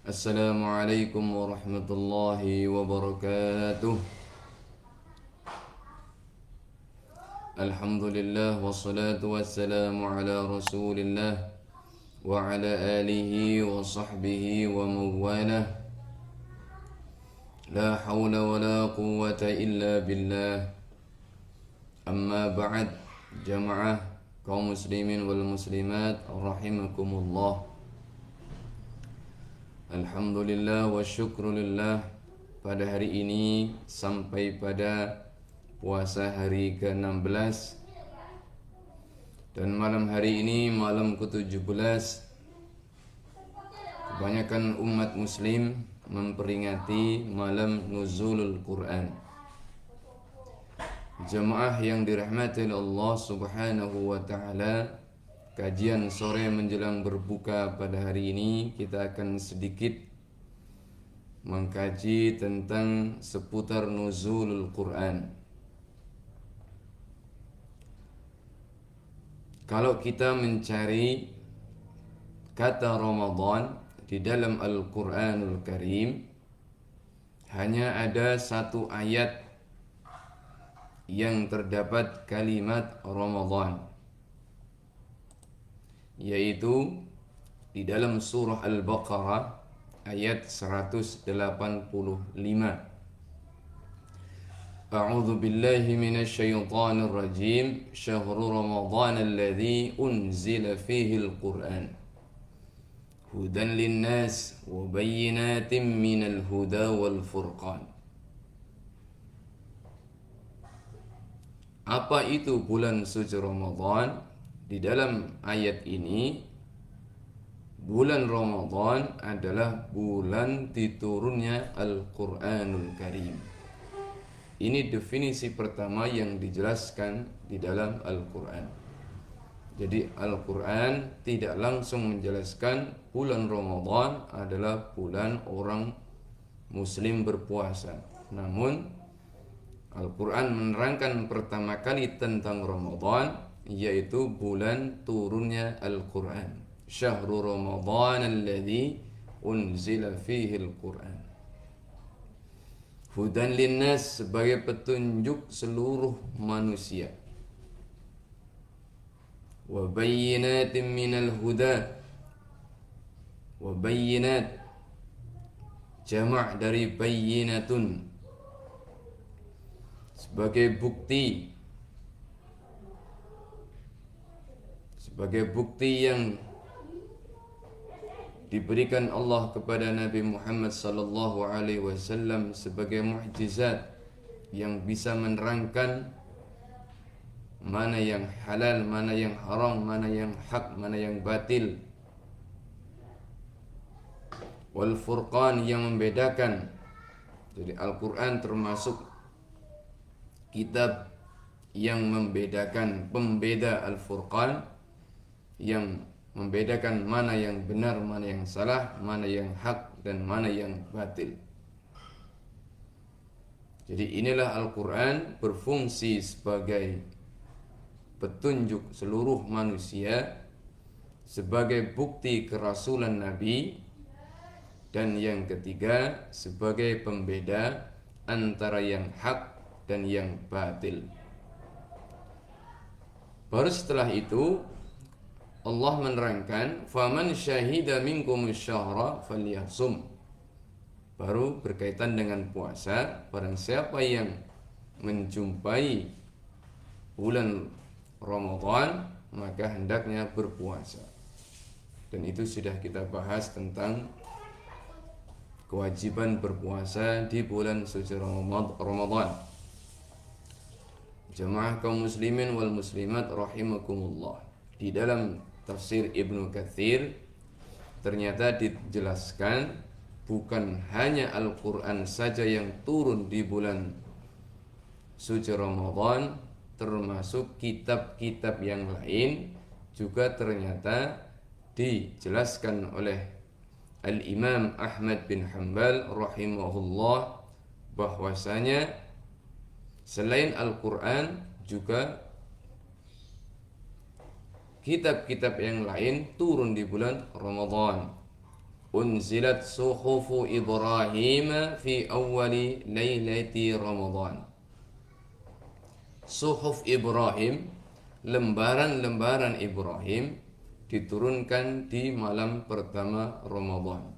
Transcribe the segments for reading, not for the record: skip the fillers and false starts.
Assalamualaikum warahmatullahi wabarakatuh. Alhamdulillah wassalatu wassalamu ala Rasulillah wa ala alihi wa sahbihi wa mawalah. La hawla wa la quwwata illa billah. Amma ba'd, jamaah kaum muslimin wal muslimat rahimakumullah. Alhamdulillah wa syukrulillah, pada hari ini sampai pada puasa hari ke-16 dan malam hari ini malam ke-17, kebanyakan umat muslim memperingati malam nuzulul Quran. Jemaah yang dirahmati Allah subhanahu wa ta'ala, kajian sore menjelang berbuka pada hari ini kita akan sedikit mengkaji tentang seputar nuzulul Quran. Kalau kita mencari kata Ramadan di dalam Al-Quranul Karim, hanya ada satu ayat yang terdapat kalimat Ramadan, yaitu di dalam surah Al-Baqarah ayat 185. A'udzu billahi minasy syaithanir rajim. Syahrul Ramadan alladzi unzila fihi al-Qur'an hudan lin-nas wa bayyinatin minal huda wal furqan. Apa itu bulan suci Ramadan? Di dalam ayat ini, bulan Ramadan adalah bulan diturunnya Al-Quranul Karim. Ini definisi pertama yang dijelaskan di dalam Al-Quran. Jadi Al-Quran tidak langsung menjelaskan bulan Ramadan adalah bulan orang Muslim berpuasa. Namun Al-Quran menerangkan pertama kali tentang Ramadan, yaitu bulan turunnya Al-Quran. Syahrul Ramadan alladzi unzila fihi Al-Quran hudan linnas, sebagai petunjuk seluruh manusia, wa bayyinatin minal huda, wa bayyinat jamak dari bayyinatun, sebagai bukti yang diberikan Allah kepada Nabi Muhammad sallallahu alaihi wasallam sebagai mukjizat yang bisa menerangkan mana yang halal, mana yang haram, mana yang hak, mana yang batil. Wal furqan, yang membedakan. Jadi Al-Quran termasuk kitab yang membedakan, pembeda Al-Furqan, yang membedakan mana yang benar, mana yang salah, mana yang hak, dan mana yang batil. Jadi inilah Al-Quran berfungsi sebagai petunjuk seluruh manusia, sebagai bukti kerasulan Nabi, dan yang ketiga sebagai pembeda antara yang hak dan yang batil. Baru setelah itu Allah menerangkan, faman syahida minkum syahra falyasum. Baru berkaitan dengan puasa, barang siapa yang menjumpai bulan Ramadan maka hendaknya berpuasa. Dan itu sudah kita bahas tentang kewajiban berpuasa di bulan suci Ramadan. Jemaah kaum muslimin wal muslimat rahimakumullah. Di dalam tafsir Ibnu Katsir ternyata dijelaskan bukan hanya Al-Quran saja yang turun di bulan suci Ramadan, termasuk kitab-kitab yang lain juga ternyata dijelaskan oleh Al-Imam Ahmad bin Hanbal rahimahullah bahwasanya selain Al-Quran juga kitab-kitab yang lain turun di bulan Ramadan. unzilat suhufu Ibrahim fi awwali lailati Ramadan. Suhuf Ibrahim, lembaran-lembaran Ibrahim diturunkan di malam pertama Ramadan.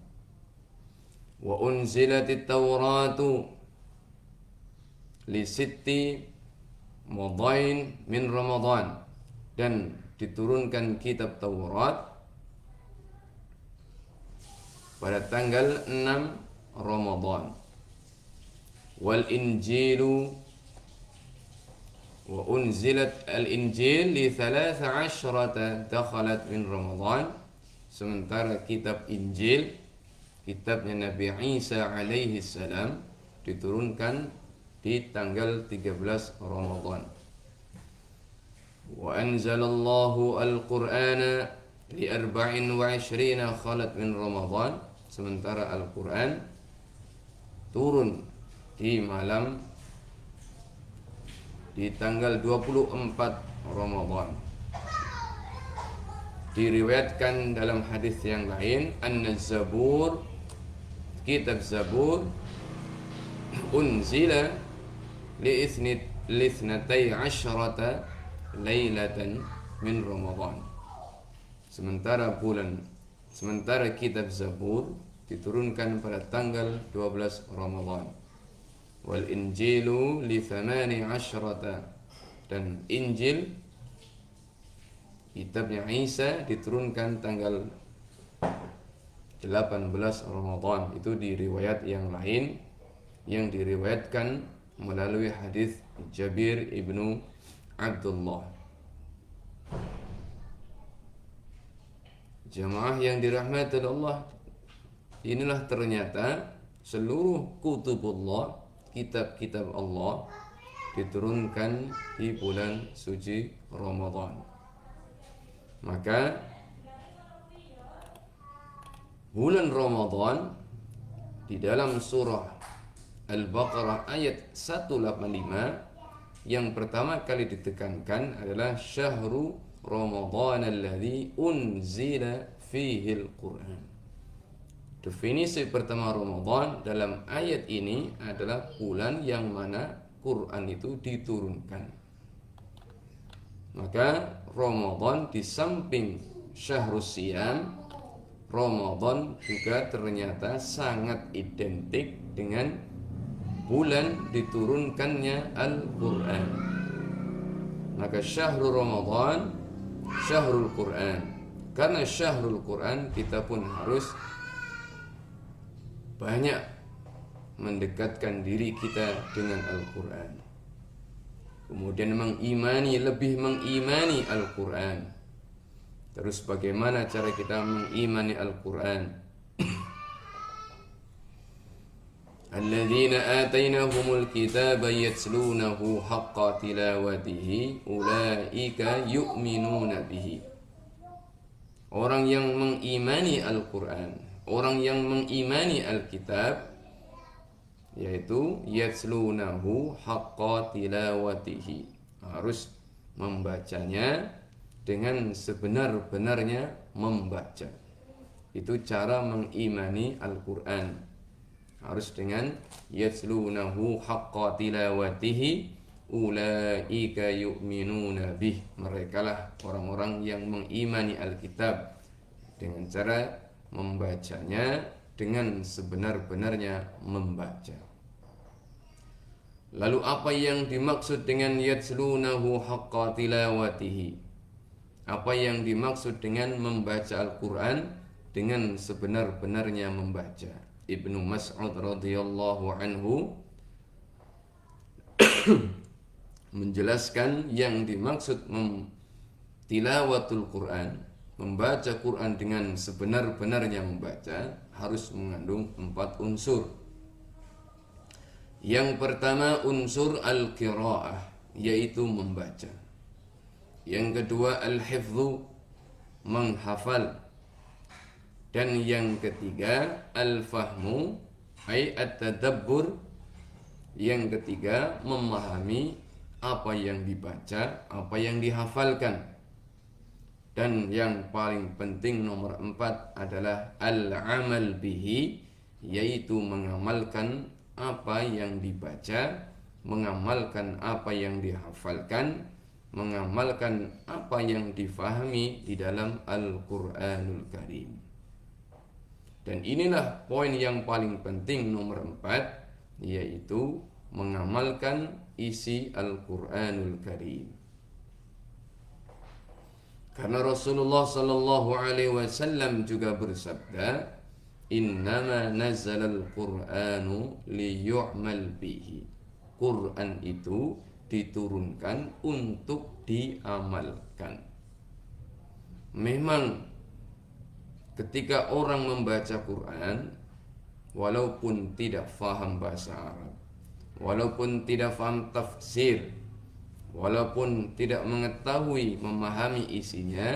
Wa unzilatit Tauratu li sitti madain min Ramadan, dan diturunkan kitab Taurat pada tanggal 6 Ramadan. Wal Injilu wa unzilat al-Injil li 13 dakhalat min Ramadan. Sementara kitab Injil, kitabnya Nabi Isa alaihi salam, diturunkan di tanggal 13 Ramadan. Wa anzalallahu al-Qur'ana li 24 khalat min Ramadan. Sementara Al-Quran turun di malam di tanggal 24 Ramadan. Diriwayatkan dalam hadis yang lain, anna Zabur, kitab Zabur, unzila li ithnatai asyrata lailatan min Ramadan. Sementara kitab Zabur diturunkan pada tanggal 12 Ramadan. Wal Injilu li 18, dan Injil kitabnya Isa diturunkan tanggal 18 Ramadan. Itu di riwayat yang lain yang diriwayatkan melalui hadis Jabir ibnu Abdullah. Jamaah yang dirahmati Allah, inilah ternyata seluruh kutubullah, kitab-kitab Allah, diturunkan di bulan suci Ramadan. Maka bulan Ramadan di dalam surah Al-Baqarah ayat 185 yang pertama kali ditekankan adalah syahru Ramadan alladzi unzila fihi al-Quran. Definisi pertama Ramadan dalam ayat ini adalah bulan yang mana Quran itu diturunkan. Maka Ramadan di samping Syahrus Siyam, Ramadan juga ternyata sangat identik dengan bulan diturunkannya Al-Quran. Maka Syahrul Ramadan, Syahrul Quran. Karena Syahrul Quran, kita pun harus banyak mendekatkan diri kita dengan Al-Quran. Kemudian lebih mengimani Al-Quran. Terus bagaimana cara kita mengimani Al-Quran? Alladzina atainahumul kitaba yatslunahu haqqa tilawatihi ulaika yu'minuna bihi. Orang yang mengimani Al-Quran, orang yang mengimani Alkitab, yaitu yatslunahu haqqa tilawatihi, harus membacanya dengan sebenar-benarnya membaca. Itu cara mengimani Al-Quran, harus dengan yatslunahu haqqa tilawatihi ulaika yu'minuna bih. Merekalah orang-orang yang mengimani Alkitab dengan cara membacanya dengan sebenar-benarnya membaca. Lalu apa yang dimaksud dengan yatslunahu haqqa tilawatihi? Apa yang dimaksud dengan membaca Al-Quran dengan sebenar-benarnya membaca? Ibnu Mas'ud radhiyallahu anhu menjelaskan yang dimaksud tilawatul Quran, membaca Quran dengan sebenar-benarnya membaca, harus mengandung 4 unsur. Yang pertama unsur al-qiraah, yaitu membaca. Yang kedua al-hifdhu, menghafal. Dan yang ketiga al-fahmu, ay at-tadabbur. Yang ketiga memahami apa yang dibaca, apa yang dihafalkan. Dan yang paling penting nomor 4 adalah al-amal bihi, yaitu mengamalkan apa yang dibaca, mengamalkan apa yang dihafalkan, mengamalkan apa yang difahami di dalam Al-Quranul Karim. Dan inilah poin yang paling penting nomor 4, yaitu mengamalkan isi Al-Quranul Karim. Karena Rasulullah sallallahu alaihi wasallam juga bersabda, "Innama nazzalal Qur'anu liyu'mal bihi." Quran itu diturunkan untuk diamalkan. Memang ketika orang membaca Quran, walaupun tidak faham bahasa Arab, walaupun tidak faham tafsir, walaupun tidak mengetahui, memahami isinya,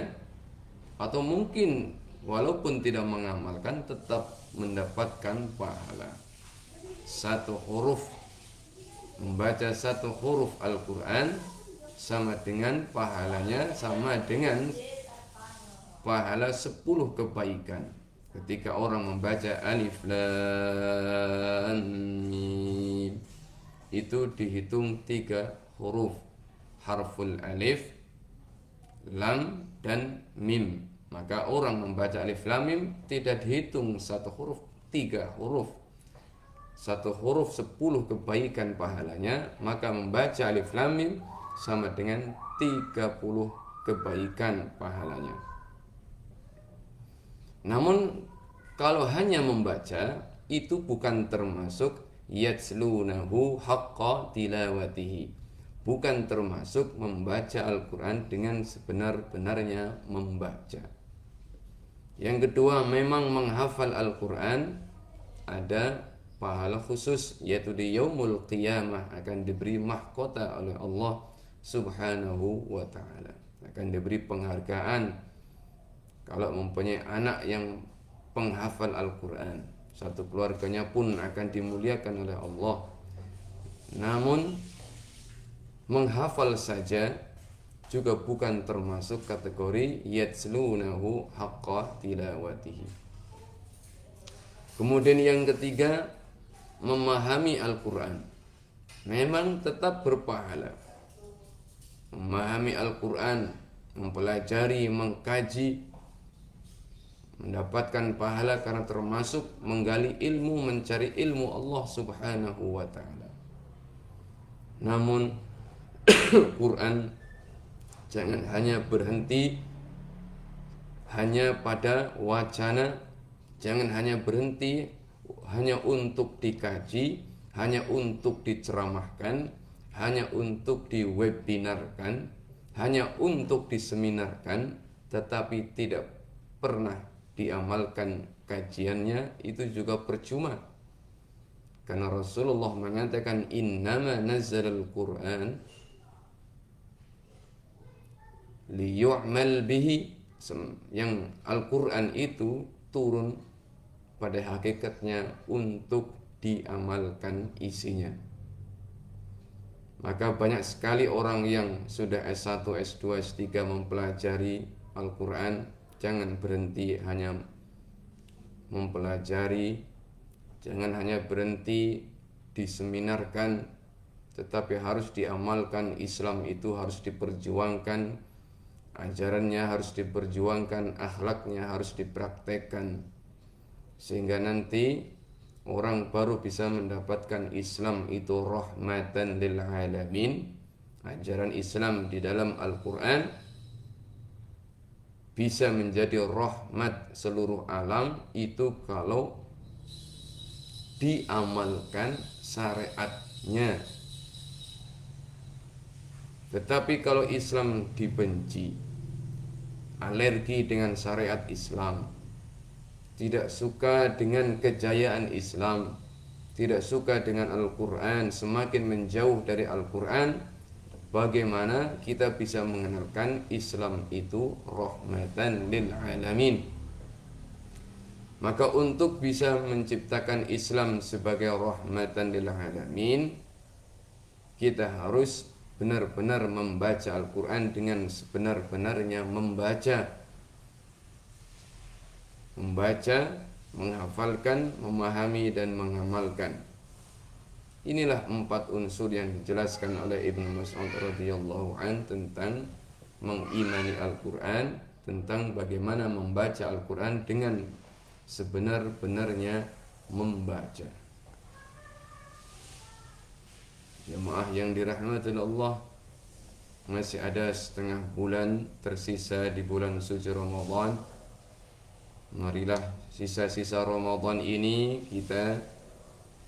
atau mungkin walaupun tidak mengamalkan, tetap mendapatkan pahala. Satu huruf, membaca satu huruf Al-Quran sama dengan pahalanya, sama dengan pahala 10 kebaikan. Ketika orang membaca Alif Lam Mim, itu dihitung 3 huruf, harful alif, lam, dan mim. Maka orang membaca alif lam mim tidak dihitung satu huruf, 3 huruf. Satu huruf 10 kebaikan pahalanya. Maka membaca alif lam mim sama dengan 30 kebaikan pahalanya. Namun kalau hanya membaca, itu bukan termasuk yatslunahu haqqa tilawatihi, bukan termasuk membaca Al-Quran dengan sebenar-benarnya membaca. Yang kedua, memang menghafal Al-Quran ada pahala khusus, yaitu di yaumul qiyamah akan diberi mahkota oleh Allah subhanahu wa ta'ala, akan diberi penghargaan. Kalau mempunyai anak yang penghafal Al-Quran, satu keluarganya pun akan dimuliakan oleh Allah. Namun menghafal saja juga bukan termasuk kategori yatslunahu haqqa tilawatihi. Kemudian yang ketiga, memahami Al-Quran. Memang tetap berpahala. Memahami Al-Quran, mempelajari, mengkaji, mendapatkan pahala karena termasuk menggali ilmu, mencari ilmu Allah subhanahu wa ta'ala. Namun Quran jangan hanya berhenti hanya pada wacana, jangan hanya berhenti hanya untuk dikaji, hanya untuk diceramahkan, hanya untuk diwebinarkan, hanya untuk diseminarkan, tetapi tidak pernah diamalkan kajiannya, itu juga percuma. Karena Rasulullah mengatakan innama nazzalal Qur'an liyu'mal bihi, yang Al-Quran itu turun pada hakikatnya untuk diamalkan isinya. Maka banyak sekali orang yang sudah S1, S2, S3 mempelajari Al-Quran. Jangan berhenti hanya mempelajari, jangan hanya berhenti diseminarkan, tetapi harus diamalkan. Islam itu harus diperjuangkan, ajarannya harus diperjuangkan, akhlaknya harus dipraktekkan, sehingga nanti orang baru bisa mendapatkan Islam itu rahmatan lil alamin. Ajaran Islam di dalam Al-Quran bisa menjadi rahmat seluruh alam itu kalau diamalkan syariatnya. Tetapi kalau Islam dibenci, alergi dengan syariat Islam, tidak suka dengan kejayaan Islam, tidak suka dengan Al-Quran, semakin menjauh dari Al-Quran, bagaimana kita bisa mengenalkan Islam itu rahmatan lil alamin? Maka untuk bisa menciptakan Islam sebagai rahmatan lil alamin, kita harus benar-benar membaca Al-Quran dengan sebenar-benarnya membaca, menghafalkan, memahami dan mengamalkan. Inilah 4 unsur yang dijelaskan oleh Ibnu Mas'ud radhiyallahu an tentang mengimani Al-Quran, tentang bagaimana membaca Al-Quran dengan sebenar-benarnya membaca. Jemaah yang dirahmati Allah, masih ada setengah bulan tersisa di bulan suci Ramadan. Marilah sisa-sisa Ramadan ini kita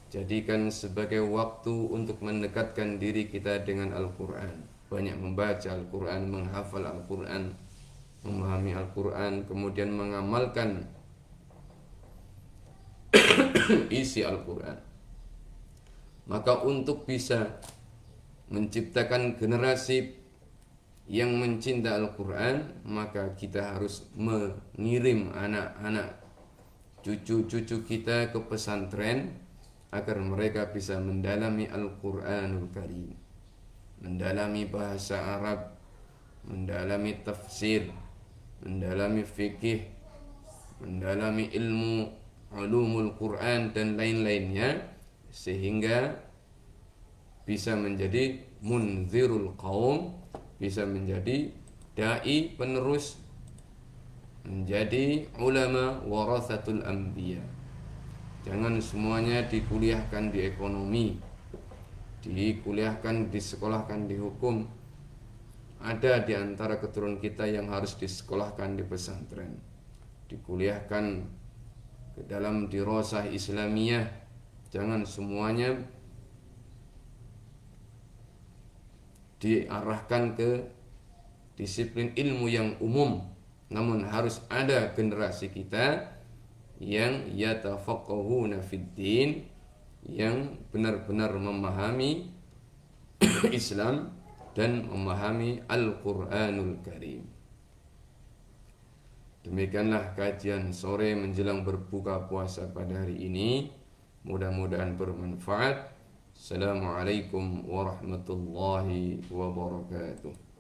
jadikan sebagai waktu untuk mendekatkan diri kita dengan Al-Quran. Banyak membaca Al-Quran, menghafal Al-Quran, memahami Al-Quran, kemudian mengamalkan isi Al-Quran. Maka untuk bisa menciptakan generasi yang mencinta Al-Quran, maka kita harus mengirim anak-anak, cucu-cucu kita ke pesantren agar mereka bisa mendalami Al-Quranul Karim, mendalami bahasa Arab, mendalami tafsir, mendalami fikih, mendalami ilmu ulumul Quran dan lain-lainnya, sehingga bisa menjadi munzirul qaum, bisa menjadi dai penerus, menjadi ulama warathatul anbiya. Jangan semuanya dikuliahkan di ekonomi, dikuliahkan, disekolahkan di hukum. Ada di antara keturunan kita yang harus disekolahkan di pesantren, dikuliahkan ke dalam dirasah Islamiyah. Jangan semuanya diarahkan ke disiplin ilmu yang umum, namun harus ada generasi kita yang yatafaqahuna fid din, yang benar-benar memahami Islam dan memahami Al-Quranul Karim. Demikianlah kajian sore menjelang berbuka puasa pada hari ini. Mudah-mudahan bermanfaat. Assalamualaikum warahmatullahi wabarakatuh.